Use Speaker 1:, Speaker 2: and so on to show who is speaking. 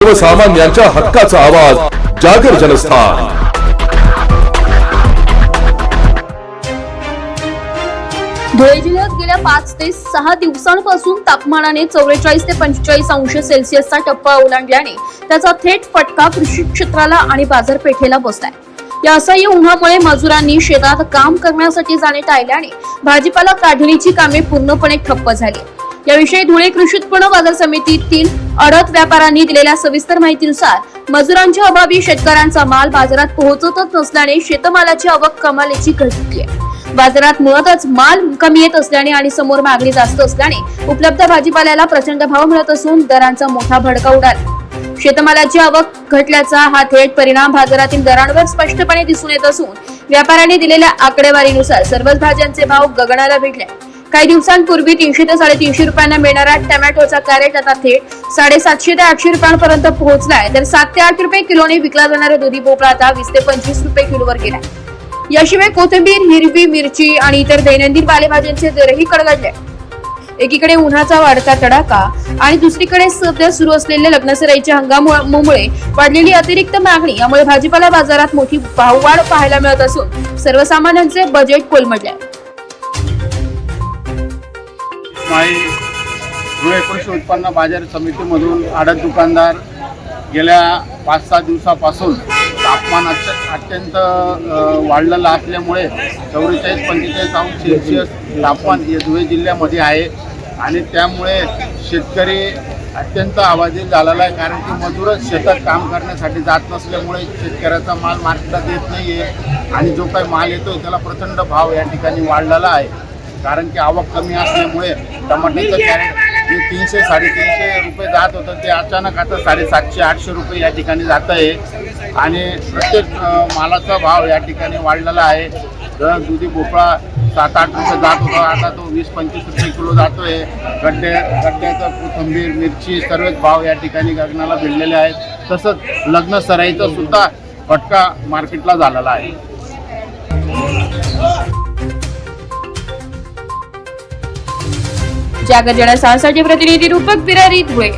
Speaker 1: सर्वसामान्यांच्या हक्काचा आवाज जागर जनस्थान।
Speaker 2: धुळे जिल्ह्यात गेल्या 5 ते 6 दिवसांपासून तापमानाने 44 ते 45 अंश सेल्सिअसचा टप्पा ओलांडल्याने त्याचा थेट फटका कृषी क्षेत्राला आणि बाजारपेठेला बसलाय। या असह्य उन्हामुळे मजुरांनी शेतात काम करण्यासाठी जाणे टाळल्याने भाजीपाला काढणीची कामे पूर्णपणे ठप्प झाली। याविषयी धुळे कृषी उत्पन्न बाजार समितीतील आडत व्यापाऱ्यांनी दिलेल्या सविस्तर माहितीनुसार मजुरांच्या अभावी शेतकऱ्यांचा माल बाजारात पोहोचतच नसल्याने शेतमालाची आवक कमालीची घटली आहे। बाजारात मुळातच माल कमी येत असल्याने आणि समोर मागणी जास्त असल्याने उपलब्ध भाजीपाल्याला प्रचंड भाव मिळत असून दरांचा मोठा भडका उडाला। शेतमालाची आवक घटल्याचा हा थेट परिणाम बाजारातील दरांवर स्पष्टपणे दिसून येत असून व्यापाऱ्यांनी दिलेल्या आकडेवारीनुसार सर्वच भाज्यांचे भाव गगनाला भिडले। काही दिवसांपूर्वी 300 ते 350 रुपयांना मिळणारा टोमॅटोचा कॅरेट आता थेट 750 ते 800 रुपयांपर्यंत पोहोचलाय, तर 7 ते 8 रुपये किलोने विकला जाणारा दुधी भोपळा आता 20 ते 25 रुपये किलोवर गेलाय। याशिवाय कोथिंबीर, हिरवी मिरची आणि इतर दैनंदिन पालेभाज्यांचे दरही कडकडले। एकीकडे उन्हाचा वाढता तडाखा आणि दुसरीकडे सध्या सुरू असलेल्या लग्नसराईच्या हंगामामुळे वाढलेली अतिरिक्त मागणी यामुळे भाजीपाला बाजारात मोठी भाववाढ पाहायला मिळत असून सर्वसामान्यांचे बजेट कोलमडले।
Speaker 3: धुळे कृषी उत्पन्न बाजार समितीमधून आडत दुकानदार गेल्या 5-6 दिवसापासून तापमान अत्यंत वाढलेलं असल्यामुळे 44-45 अंश सेल्सिअस तापमान हे धुळे जिल्ह्यामध्ये आहे आणि त्यामुळे शेतकरी अत्यंत आवाजी झालेला आहे। कारण की मजूरच शेतात काम करण्यासाठी जात नसल्यामुळे शेतकऱ्याचा माल मार्केटात येत नाही आहे आणि जो काही माल येतो त्याला प्रचंड भाव या ठिकाणी वाढलेला आहे। कारण की आवक कमी असल्यामुळे टमाट्याचं कॅरेट जे 300-350 रुपये जात होतं ते अचानक आता 750-800 रुपये या ठिकाणी जात आहे आणि प्रत्येक मालाचा भाव या ठिकाणी वाढलेला आहे। दुधी भोपळा 7-8 रुपये जात होता, आता तो 20-25 रुपये किलो जातो आहे। गड्ड्याचं कोथिंबीर, मिरची सर्वच भाव या ठिकाणी गगनाला भिडलेले आहेत। तसंच लग्न सराईचा सुद्धा फटका मार्केटला झालेला आहे।
Speaker 2: जागर जनस्थानसाठी प्रतिनिधी रूपक बिरारी धुळे।